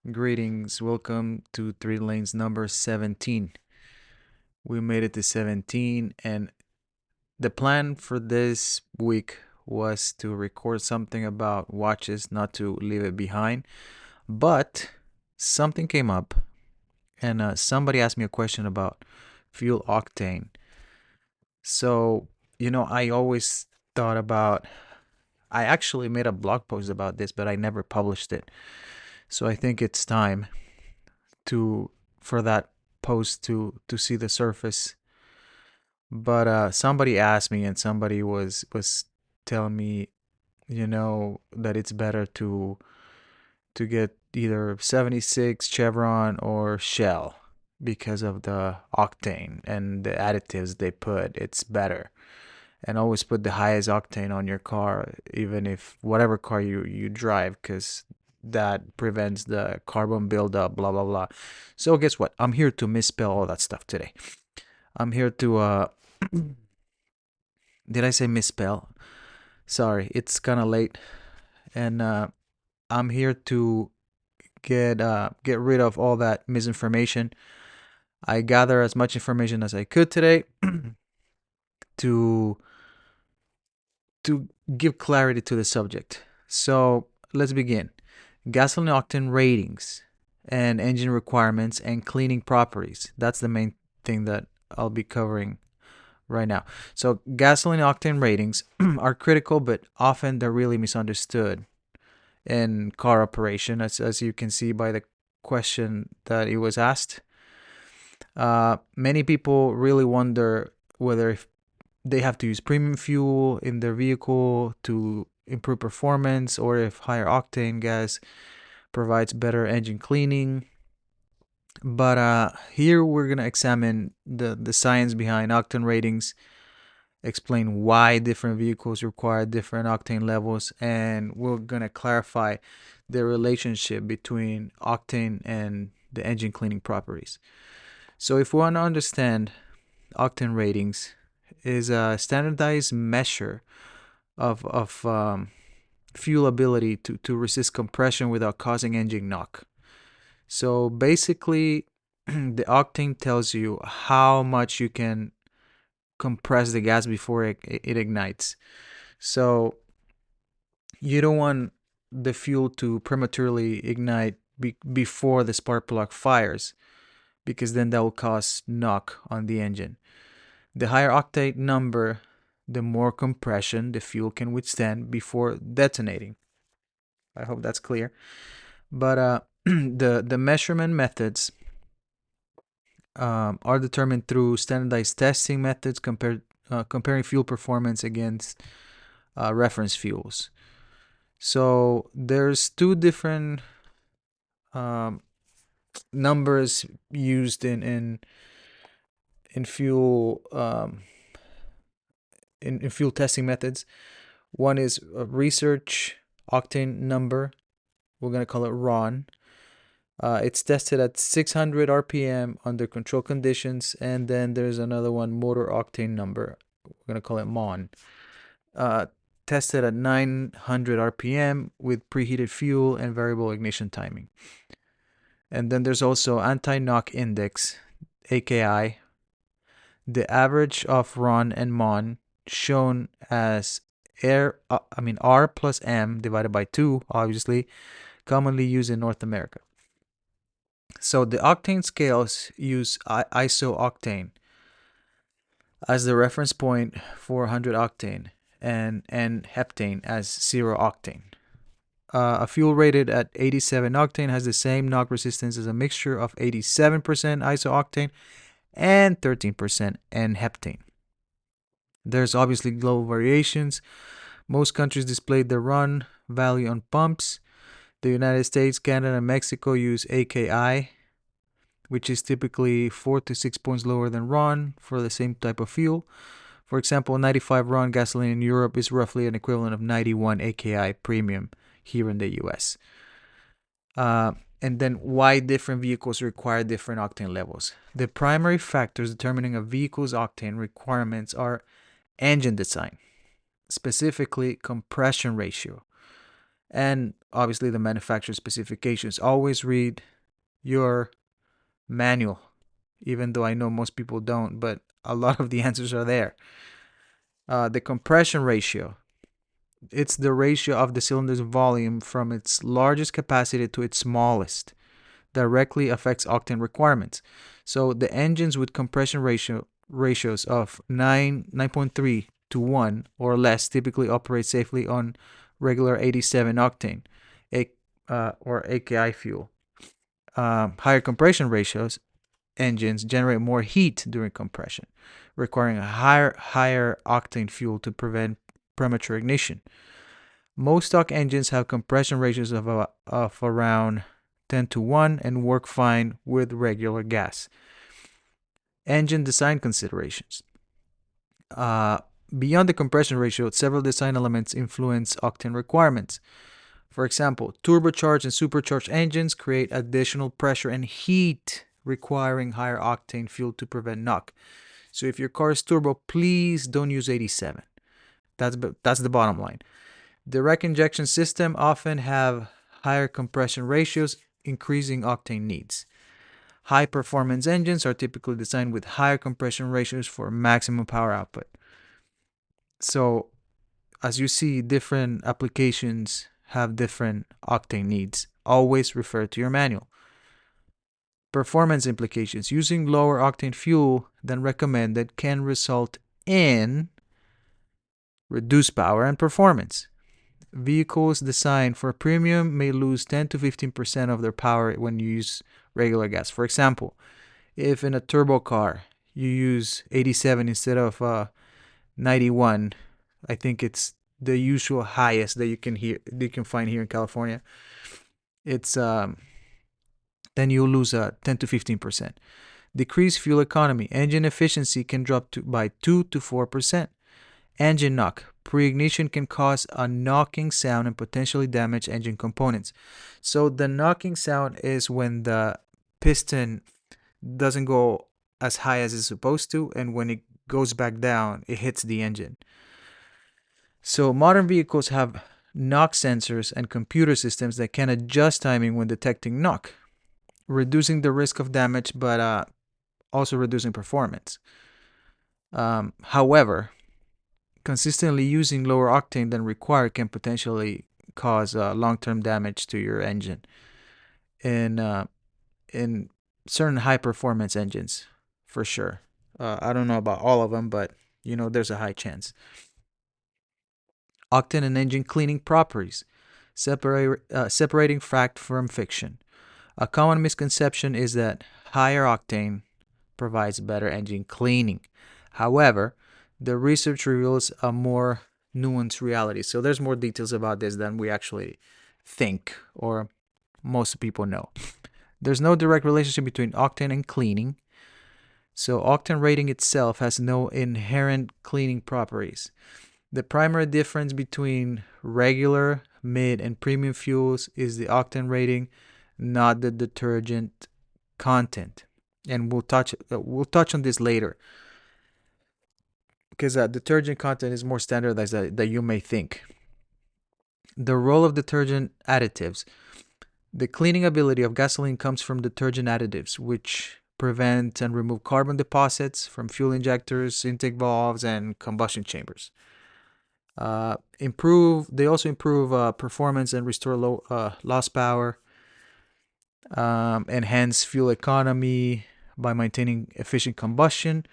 Greetings, welcome to 3DLANES number 17. We made it to 17, and the plan for this week was to record something about watches, not to leave it behind. But something came up, and somebody asked me a question about fuel octane. So, I always thought about, I actually made a blog post about this, but I never published it. So I think it's time to for that post to see the surface. But somebody asked me, and somebody was telling me, that it's better to get either 76 Chevron or Shell because of the octane and the additives they put. It's better. And always put the highest octane on your car, even if whatever car you drive, because that prevents the carbon buildup, blah blah blah. So guess what? I'm here to misspell all that stuff today. I'm here to did I say misspell? Sorry, it's kind of late, and I'm here to get rid of all that misinformation. I gather as much information as I could today to to give clarity to the subject. So let's begin. Gasoline octane ratings and engine requirements and cleaning properties. That's the main thing that I'll be covering right now. So gasoline octane ratings are critical, but often they're really misunderstood in car operation, as you can see by the question that it was asked. Many people really wonder whether if they have to use premium fuel in their vehicle to improve performance, or if higher octane gas provides better engine cleaning. But here we're gonna examine the science behind octane ratings, explain why different vehicles require different octane levels, and we're gonna clarify the relationship between octane and the engine cleaning properties. So if we want to understand octane ratings, is a standardized measure of fuel ability to resist compression without causing engine knock. So basically, the octane tells you how much you can compress the gas before it ignites. So you don't want the fuel to prematurely ignite before the spark plug fires, because then that will cause knock on the engine. The higher octane number, the more compression the fuel can withstand before detonating. I hope that's clear. But the measurement methods are determined through standardized testing methods comparing fuel performance against reference fuels. So there's two different um, numbers used in fuel in fuel testing methods. One is a research octane number. We're gonna call it RON. It's tested at 600 RPM under control conditions, and then there's another one, motor octane number. We're gonna call it MON. Tested at 900 RPM with preheated fuel and variable ignition timing. And then there's also anti-knock index, AKI. The average of RON and MON shown as R plus M divided by 2, obviously, commonly used in North America. So the octane scales use iso-octane as the reference point for 100 octane and heptane as 0 octane. A fuel rated at 87 octane has the same knock resistance as a mixture of 87% iso-octane and 13% N-heptane. There's obviously global variations. Most countries displayed the RON value on pumps. The United States, Canada, and Mexico use AKI, which is typically 4 to 6 points lower than RON for the same type of fuel. For example, 95 RON gasoline in Europe is roughly an equivalent of 91 AKI premium here in the US. And then why different vehicles require different octane levels. The primary factors determining a vehicle's octane requirements are engine design, specifically compression ratio, and obviously the manufacturer specifications. Always read your manual, even though I know most people don't, but a lot of the answers are there. The compression ratio. It's the ratio of the cylinder's volume from its largest capacity to its smallest. Directly affects octane requirements. So the engines with compression ratios of 9.3 to 1 or less typically operate safely on regular 87 octane or AKI fuel. Higher compression ratios engines generate more heat during compression, requiring a higher octane fuel to prevent premature ignition. Most stock engines have compression ratios of around 10 to 1 and work fine with regular gas. Engine design considerations. Beyond the compression ratio, several design elements influence octane requirements. For example, turbocharged and supercharged engines create additional pressure and heat, requiring higher octane fuel to prevent knock. So if your car is turbo, please don't use 87. That's the bottom line. Direct injection systems often have higher compression ratios, increasing octane needs. High performance engines are typically designed with higher compression ratios for maximum power output. So, as you see, different applications have different octane needs. Always refer to your manual. Performance implications. Using lower octane fuel than recommended can result in reduced power and performance. Vehicles designed for premium may lose 10 to 15% of their power when you use regular gas. For example, if in a turbo car you use 87 instead of 91, I think it's the usual highest that you can find here in California. It's then you lose 10 to 15%. Decreased fuel economy. Engine efficiency can drop by 2 to 4%. Engine knock. Pre-ignition can cause a knocking sound and potentially damage engine components. So the knocking sound is when the piston doesn't go as high as it's supposed to, and when it goes back down, it hits the engine. So modern vehicles have knock sensors and computer systems that can adjust timing when detecting knock, reducing the risk of damage, but also reducing performance. However, consistently using lower octane than required can potentially cause long-term damage to your engine in certain high-performance engines, for sure. I don't know about all of them, but there's a high chance. Octane and engine cleaning properties. Separating fact from fiction. A common misconception is that higher octane provides better engine cleaning. However, the research reveals a more nuanced reality. So there's more details about this than we actually think or most people know. There's no direct relationship between octane and cleaning. So octane rating itself has no inherent cleaning properties. The primary difference between regular, mid, and premium fuels is the octane rating, not the detergent content. And we'll touch on this later, because detergent content is more standardized than you may think. The role of detergent additives. The cleaning ability of gasoline comes from detergent additives, which prevent and remove carbon deposits from fuel injectors, intake valves, and combustion chambers. They also improve performance and restore lost power, enhance fuel economy by maintaining efficient combustion,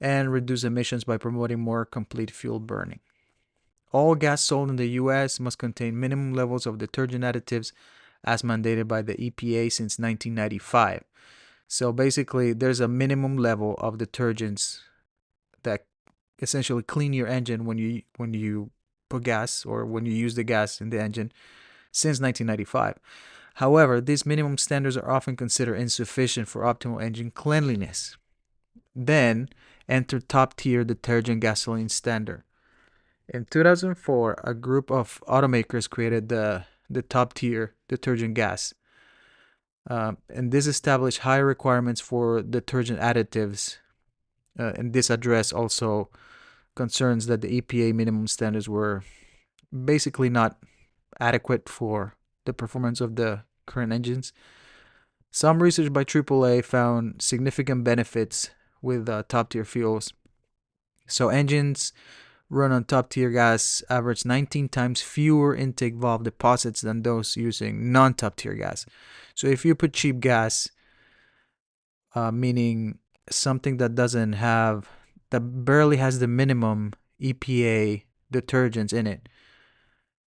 and reduce emissions by promoting more complete fuel burning. All gas sold in the U.S. must contain minimum levels of detergent additives as mandated by the EPA since 1995. So basically, there's a minimum level of detergents that essentially clean your engine when you put gas or when you use the gas in the engine since 1995. However, these minimum standards are often considered insufficient for optimal engine cleanliness. Then enter top-tier detergent gasoline standard. In 2004, a group of automakers created the top-tier detergent gas. And this established higher requirements for detergent additives. And this addressed also concerns that the EPA minimum standards were basically not adequate for the performance of the current engines. Some research by AAA found significant benefits with top tier fuels. So engines run on top tier gas average 19 times fewer intake valve deposits than those using non top tier gas. So if you put cheap gas, meaning something that barely has the minimum EPA detergents in it,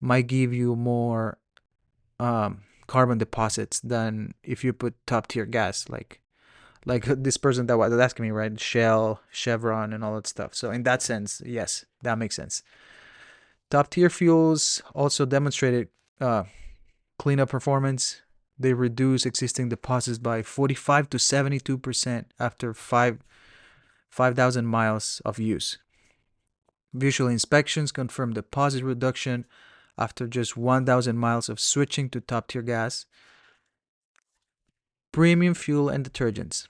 might give you more carbon deposits than if you put top tier gas, like this person that was asking me, right? Shell, Chevron, and all that stuff. So in that sense, yes, that makes sense. Top tier fuels also demonstrated cleanup performance. They reduce existing deposits by 45 to 72% after 5,000 miles of use. Visual inspections confirm deposit reduction after just 1,000 miles of switching to top tier gas. Premium fuel and detergents.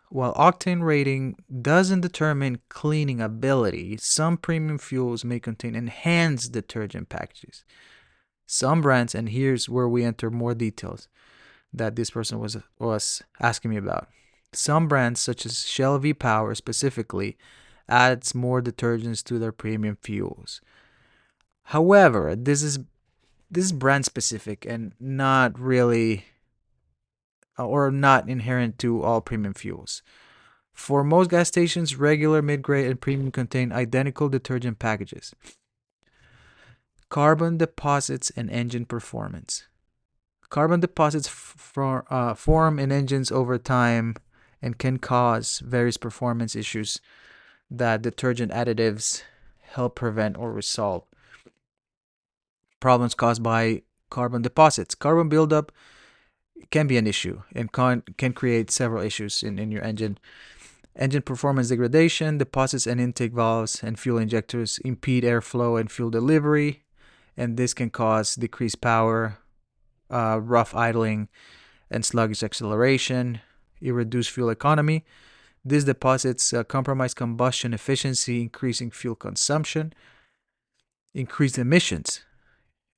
While octane rating doesn't determine cleaning ability, some premium fuels may contain enhanced detergent packages. Some brands, and here's where we enter more details that this person was asking me about. Some brands, such as Shell V Power specifically, adds more detergents to their premium fuels. However, this is brand specific and not really or not inherent to all premium fuels. For most gas stations, regular, mid-grade, and premium contain identical detergent packages. Carbon deposits and engine performance. Carbon deposits form in engines over time and can cause various performance issues that detergent additives help prevent or resolve. Problems caused by carbon deposits. Carbon buildup can be an issue and can create several issues in your engine. Engine performance degradation, deposits and intake valves and fuel injectors impede airflow and fuel delivery, and this can cause decreased power, rough idling, and sluggish acceleration. It reduces fuel economy. These deposits compromise combustion efficiency, increasing fuel consumption. Increased emissions.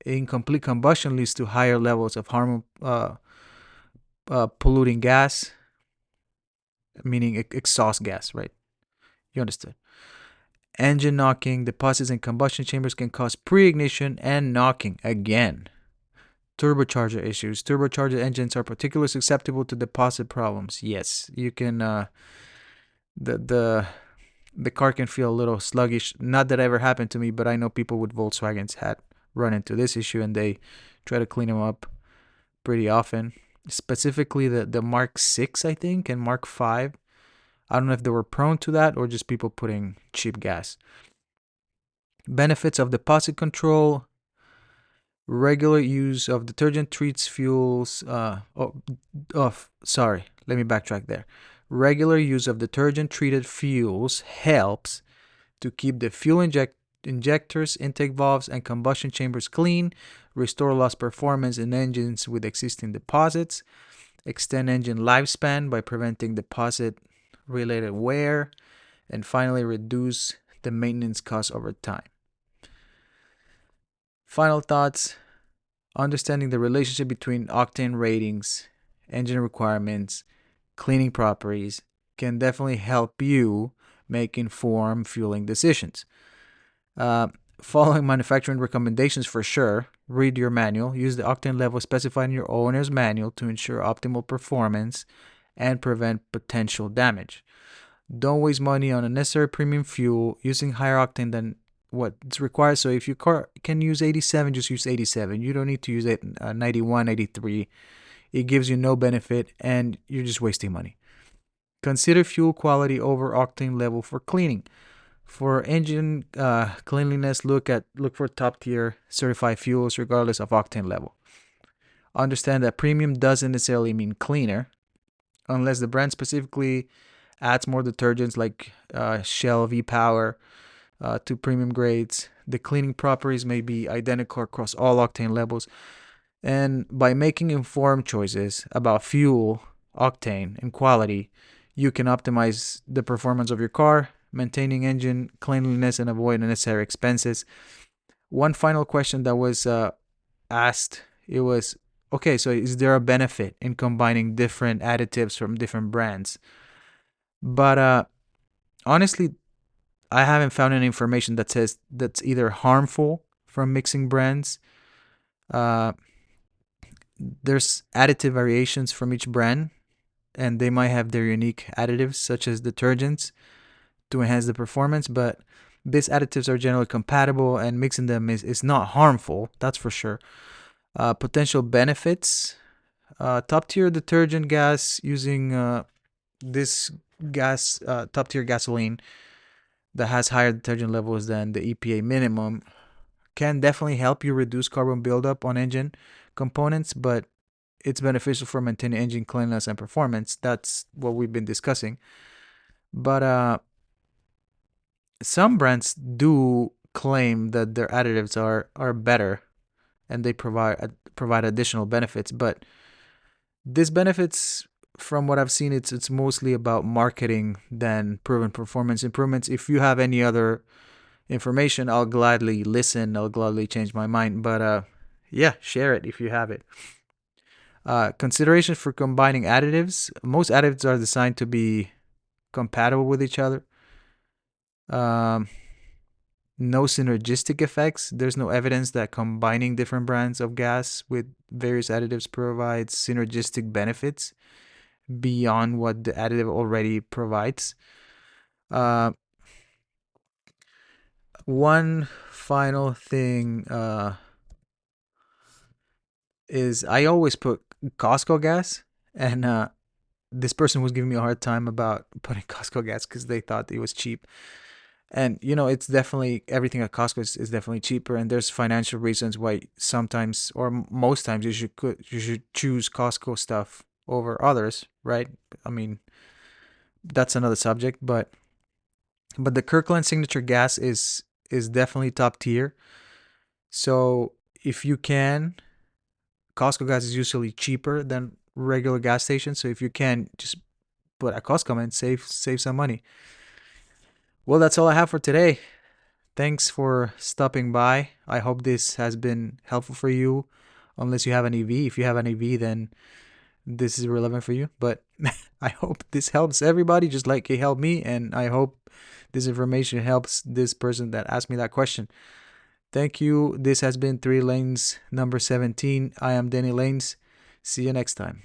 Incomplete combustion leads to higher levels of harmful polluting gas, meaning exhaust gas, right? You understood. Engine knocking, deposits in combustion chambers can cause pre-ignition and knocking again. Turbocharger issues. Turbocharger engines are particularly susceptible to deposit problems. Yes, you can. The car can feel a little sluggish. Not that ever happened to me, but I know people with Volkswagens had run into this issue and they try to clean them up pretty often. Specifically, the Mark 6, I think, and Mark 5. I don't know if they were prone to that or just people putting cheap gas. Benefits of deposit control. Regular use of detergent treats fuels. Sorry. Let me backtrack there. Regular use of detergent treated fuels helps to keep the fuel injectors, intake valves, and combustion chambers clean, restore lost performance in engines with existing deposits, extend engine lifespan by preventing deposit-related wear, and finally reduce the maintenance costs over time. Final thoughts. Understanding the relationship between octane ratings, engine requirements, cleaning properties can definitely help you make informed fueling decisions. Following manufacturing recommendations for sure. Read your manual. Use the octane level specified in your owner's manual to ensure optimal performance and prevent potential damage. Don't waste money on unnecessary premium fuel using higher octane than what's required. So if your car can use 87, just use 87. You don't need to use 91, 83. It gives you no benefit and you're just wasting money. Consider fuel quality over octane level for cleaning. For engine cleanliness, look for top tier certified fuels regardless of octane level. Understand that premium doesn't necessarily mean cleaner, unless the brand specifically adds more detergents like Shell V Power to premium grades. The cleaning properties may be identical across all octane levels, and by making informed choices about fuel, octane, and quality, you can optimize the performance of your car, maintaining engine cleanliness and avoid unnecessary expenses. One final question that was asked, it was okay, so is there a benefit in combining different additives from different brands? But honestly, I haven't found any information that says that's either harmful from mixing brands. Uh, there's additive variations from each brand, and they might have their unique additives, such as detergents, to enhance the performance. But these additives are generally compatible, and mixing them is not harmful, that's for sure. Potential benefits: top tier detergent gas using this gas, top tier gasoline that has higher detergent levels than the EPA minimum can definitely help you reduce carbon buildup on engine components, but it's beneficial for maintaining engine cleanliness and performance. That's what we've been discussing. But some brands do claim that their additives are better and they provide additional benefits. But these benefits, from what I've seen, it's mostly about marketing than proven performance improvements. If you have any other information, I'll gladly listen. I'll gladly change my mind. But yeah, share it if you have it. Considerations for combining additives. Most additives are designed to be compatible with each other. Um, no synergistic effects. There's no evidence that combining different brands of gas with various additives provides synergistic benefits beyond what the additive already provides. Uh, one final thing is I always put Costco gas, and this person was giving me a hard time about putting Costco gas because they thought it was cheap. And it's definitely everything at Costco is definitely cheaper, and there's financial reasons why sometimes or most times you should choose Costco stuff over others, right? I mean, that's another subject, but the Kirkland signature gas is definitely top tier. So if you can, Costco gas is usually cheaper than regular gas stations. So if you can, just put a Costco and save some money. Well, that's all I have for today. Thanks for stopping by. I hope this has been helpful for you. Unless you have an EV. If you have an EV, then this is relevant for you. But I hope this helps everybody just like it helped me. And I hope this information helps this person that asked me that question. Thank you. This has been 3 Lanes number 17. I am Denny Lanes. See you next time.